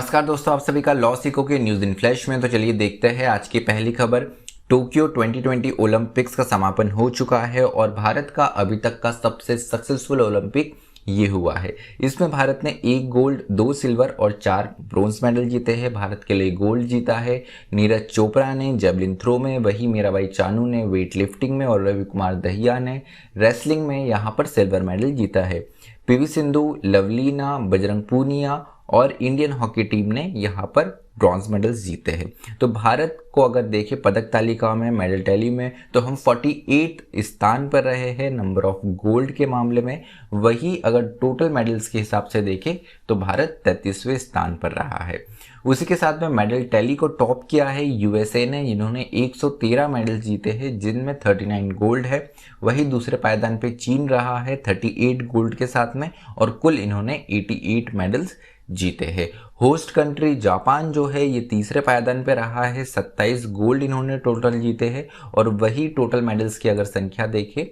नमस्कार दोस्तों, आप सभी का लॉ सीखो के न्यूज इन फ्लैश में। तो चलिए देखते हैं आज की पहली खबर। टोक्यो 2020 ओलंपिक्स का समापन हो चुका है और भारत का अभी तक का सबसे सक्सेसफुल ओलंपिक ये हुआ है। इसमें भारत ने 1 गोल्ड, 2 सिल्वर और 4 ब्रोंज मेडल जीते हैं। भारत के लिए गोल्ड जीता है नीरज चोपड़ा ने जेवलिन थ्रो में, वही मीराबाई चानू ने वेट लिफ्टिंग में और रवि कुमार दहिया ने रेसलिंग में यहाँ पर सिल्वर मेडल जीता है। पीवी सिंधु, लवलीना, बजरंग पूनिया और इंडियन हॉकी टीम ने यहाँ पर ब्रॉन्ज मेडल्स जीते हैं। तो भारत को अगर देखें पदक तालिका में, मेडल टैली में, तो हम 48 स्थान पर रहे हैं नंबर ऑफ गोल्ड के मामले में। वही अगर टोटल मेडल्स के हिसाब से देखें तो भारत 33वें स्थान पर रहा है। उसी के साथ में मेडल टैली को टॉप किया है यूएसए ने, जिन्होंने 113 मेडल जीते हैं जिनमें 39 गोल्ड है। वही दूसरे पायदान पे चीन रहा है 38 गोल्ड के साथ में और कुल इन्होंने 88 मेडल्स जीते हैं। होस्ट कंट्री जापान जो है ये तीसरे पायदान पे रहा है, 27 गोल्ड इन्होंने टोटल जीते हैं। और वही टोटल मेडल्स की अगर संख्या देखें,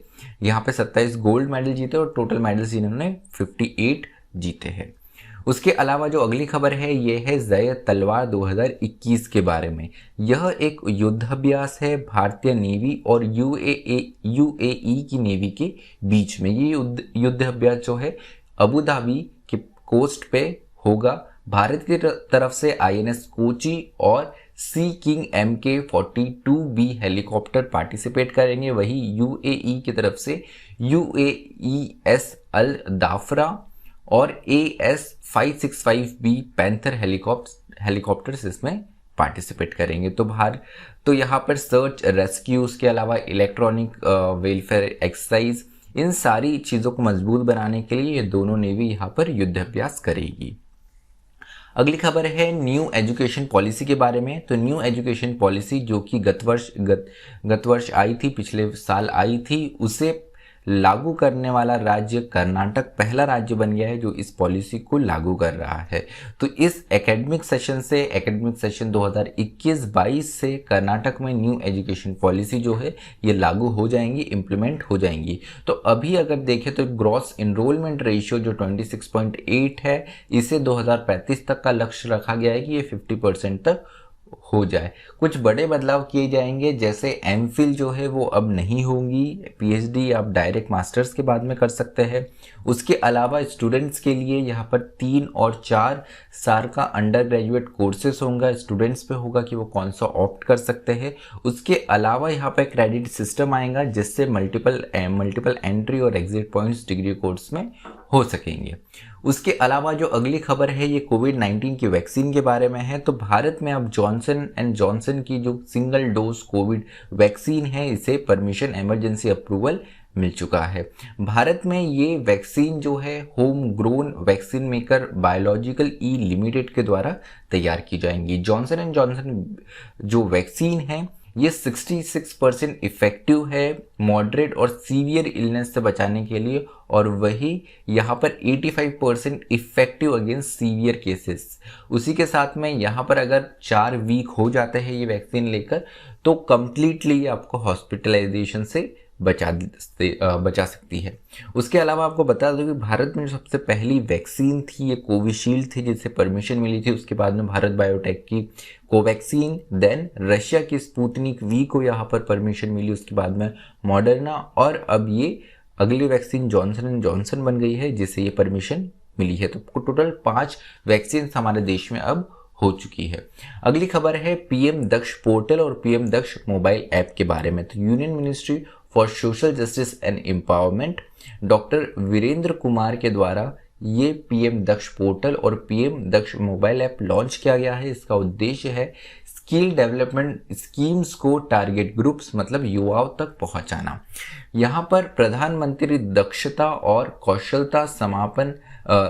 यहाँ पे 27 गोल्ड मेडल जीते और टोटल मेडल्स इन्होंने 58 जीते हैं। उसके अलावा जो अगली खबर है ये है जय तलवार 2021 के बारे में। यह एक युद्धाभ्यास है भारतीय नेवी और यूएई की नेवी के बीच में। ये युद्धाभ्यास जो है अबू धाबी के कोस्ट पे होगा। भारत की तरफ से आईएनएस कोची और सी किंग MK-42B हेलीकॉप्टर पार्टिसिपेट करेंगे। वही यूएई की तरफ से UAES अल दाफरा और AS-565B पैंथर हेलीकॉप्टर्स इसमें पार्टिसिपेट करेंगे। तो यहाँ पर सर्च रेस्क्यू, उसके अलावा इलेक्ट्रॉनिक वेलफेयर एक्सरसाइज, इन सारी चीज़ों को मजबूत बनाने के लिए ये दोनों नेवी यहाँ पर युद्धाभ्यास करेगी। अगली खबर है न्यू एजुकेशन पॉलिसी के बारे में। तो न्यू एजुकेशन पॉलिसी जो कि गत वर्ष आई थी, पिछले साल आई थी, उसे लागू करने वाला राज्य कर्नाटक पहला राज्य बन गया है जो इस पॉलिसी को लागू कर रहा है। तो इस एकेडमिक सेशन 2021-22 से कर्नाटक में न्यू एजुकेशन पॉलिसी जो है ये लागू हो जाएंगी, इम्प्लीमेंट हो जाएंगी। तो अभी अगर देखें तो ग्रॉस इनरोलमेंट रेशियो जो 26.8 है, इसे 2035 तक का लक्ष्य रखा गया है कि ये 50% तक हो जाए। कुछ बड़े बदलाव किए जाएंगे, जैसे एमफिल जो है वो अब नहीं होंगी, पीएचडी आप डायरेक्ट मास्टर्स के बाद में कर सकते हैं। उसके अलावा स्टूडेंट्स के लिए यहाँ पर 3 और 4 साल का अंडर ग्रेजुएट कोर्सेस होंगे। स्टूडेंट्स पे होगा कि वो कौन सा ऑप्ट कर सकते हैं। उसके अलावा यहाँ पर क्रेडिट सिस्टम आएगा जिससे मल्टीपल एंट्री और एग्जिट पॉइंट्स डिग्री कोर्स में हो सकेंगे। उसके अलावा जो अगली खबर है ये कोविड-19 की वैक्सीन के बारे में है। तो भारत में अब जॉनसन एंड जॉनसन की जो सिंगल डोज कोविड वैक्सीन है, इसे परमिशन इमरजेंसी अप्रूवल मिल चुका है। भारत में ये वैक्सीन जो है home grown vaccine maker Biological E Limited के द्वारा तैयार की जाएंगी। जॉनसन एंड जॉनसन जो वैक्सीन है ये 66% इफेक्टिव है मॉडरेट और सीवियर इलनेस से बचाने के लिए, और वही यहाँ पर 85% इफेक्टिव अगेंस्ट सीवियर केसेस। उसी के साथ में यहाँ पर अगर 4 वीक हो जाते हैं ये वैक्सीन लेकर तो कंप्लीटली आपको हॉस्पिटलाइजेशन से बचा सकती है। उसके अलावा आपको बता दूं कि भारत में जो सबसे पहली वैक्सीन थी ये कोविशील्ड थी, जिसे परमिशन मिली थी। उसके बाद में भारत बायोटेक की कोवैक्सीन, देन रशिया की स्पुतनिक वी को यहाँ पर परमिशन मिली। उसके बाद में मॉडर्ना, और अब ये अगली वैक्सीन जॉनसन एंड जॉनसन बन गई है जिसे ये परमिशन मिली है। तो टोटल 5 वैक्सीन हमारे देश में अब हो चुकी है। अगली खबर है पीएम दक्ष पोर्टल और पीएम दक्ष मोबाइल ऐप के बारे में। तो union ministry for social justice and empowerment doctor Virendra Kumar के द्वारा ये पीएम दक्ष पोर्टल और PM Daksh mobile app launch किया गया है। इसका उद्देश्य है स्किल डेवलपमेंट स्कीम्स को टारगेट ग्रुप्स मतलब युवाओं तक पहुंचाना। यहाँ पर प्रधानमंत्री दक्षता और कौशलता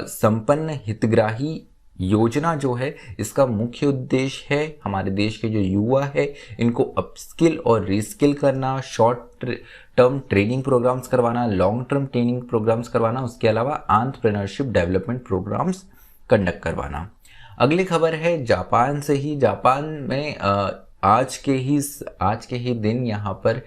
संपन्न हितग्राही योजना जो है इसका मुख्य उद्देश्य है हमारे देश के जो युवा है इनको अपस्किल और रीस्किल करना, शॉर्ट टर्म ट्रेनिंग प्रोग्राम्स करवाना, लॉन्ग टर्म ट्रेनिंग प्रोग्राम्स करवाना, उसके अलावा एंटरप्रेन्योरशिप डेवलपमेंट प्रोग्राम्स कंडक्ट करवाना। अगली खबर है जापान से ही। जापान में आज के ही दिन यहाँ पर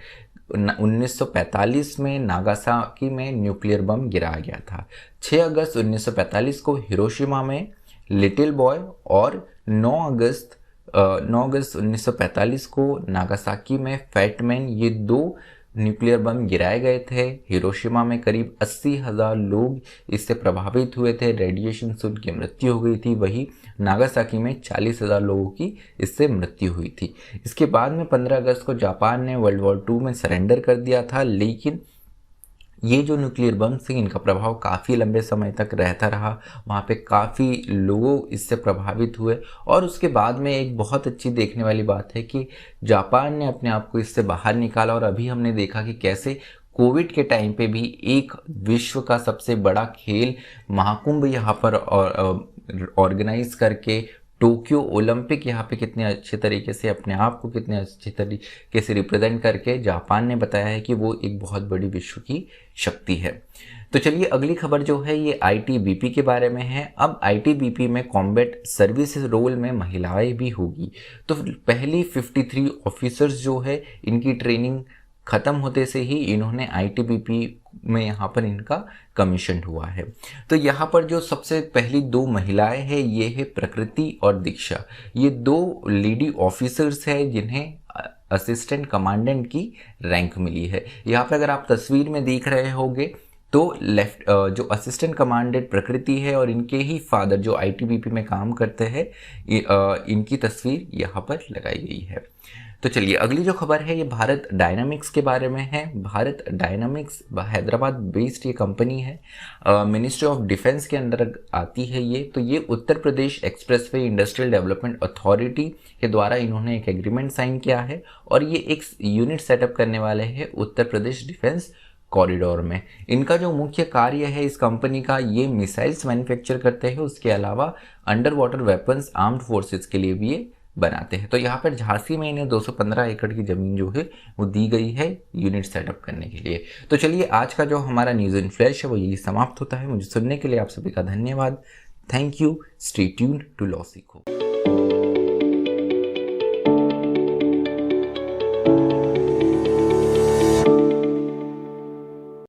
1945 में नागासाकी में न्यूक्लियर बम गिराया गया था। 6 अगस्त 1945 को हिरोशिमा में लिटिल बॉय और 9 अगस्त 1945 को नागासाकी में फैटमैन, ये 2 न्यूक्लियर बम गिराए गए थे। हिरोशिमा में करीब 80,000 लोग इससे प्रभावित हुए थे, रेडिएशन से उनकी मृत्यु हो गई थी। वही नागासाकी में 40,000 लोगों की इससे मृत्यु हुई थी। इसके बाद में 15 अगस्त को जापान ने वर्ल्ड वॉर 2 में सरेंडर कर दिया था, लेकिन ये जो न्यूक्लियर बम्स थे इनका प्रभाव काफ़ी लंबे समय तक रहता रहा, वहाँ पे काफ़ी लोग इससे प्रभावित हुए। और उसके बाद में एक बहुत अच्छी देखने वाली बात है कि जापान ने अपने आप को इससे बाहर निकाला, और अभी हमने देखा कि कैसे कोविड के टाइम पे भी एक विश्व का सबसे बड़ा खेल महाकुंभ यहाँ पर ऑर्गेनाइज करके टोक्यो ओलंपिक यहाँ पे कितने अच्छे तरीके से अपने आप को कितने अच्छे तरीके से रिप्रेजेंट करके जापान ने बताया है कि वो एक बहुत बड़ी विश्व की शक्ति है। तो चलिए अगली खबर जो है ये आईटीबीपी के बारे में है। अब आईटीबीपी में कॉम्बैट सर्विसेज रोल में महिलाएं भी होगी। तो पहली 53 ऑफिसर्स जो है इनकी ट्रेनिंग ख़त्म होते से ही इन्होंने आईटीबीपी में यहाँ पर इनका कमीशन हुआ है। तो यहाँ पर जो सबसे पहली 2 महिलाएं हैं ये है प्रकृति और दीक्षा। ये 2 लेडी ऑफिसर्स हैं जिन्हें असिस्टेंट कमांडेंट की रैंक मिली है। यहाँ पे अगर आप तस्वीर में देख रहे होंगे तो लेफ्ट जो असिस्टेंट कमांडेंट प्रकृति है और इनके ही फादर जो आईटीबीपी में काम करते हैं, इनकी तस्वीर यहाँ पर लगाई गई है। तो चलिए अगली जो खबर है ये भारत डायनामिक्स के बारे में है। भारत डायनामिक्स हैदराबाद बेस्ड ये कंपनी है, मिनिस्ट्री ऑफ डिफेंस के अंदर आती है ये। तो ये Uttar Pradesh expressway industrial development authority के द्वारा इन्होंने एक एग्रीमेंट साइन किया है, और ये एक यूनिट सेटअप करने वाले हैं उत्तर प्रदेश डिफेंस कॉरिडोर में। इनका जो मुख्य कार्य है इस कंपनी का, ये मिसाइल्स मैन्युफैक्चर करते हैं, उसके अलावा under water weapons armed forces के लिए भी ये बनाते हैं। तो यहाँ पर झांसी में इन्हें 215 एकड़ की ज़मीन जो है वो दी गई है यूनिट सेटअप करने के लिए। तो चलिए आज का जो हमारा न्यूज़ इन फ्लैश है वो यही समाप्त होता है। मुझे सुनने के लिए आप सभी का धन्यवाद। Thank you. Stay tuned to law सीखो।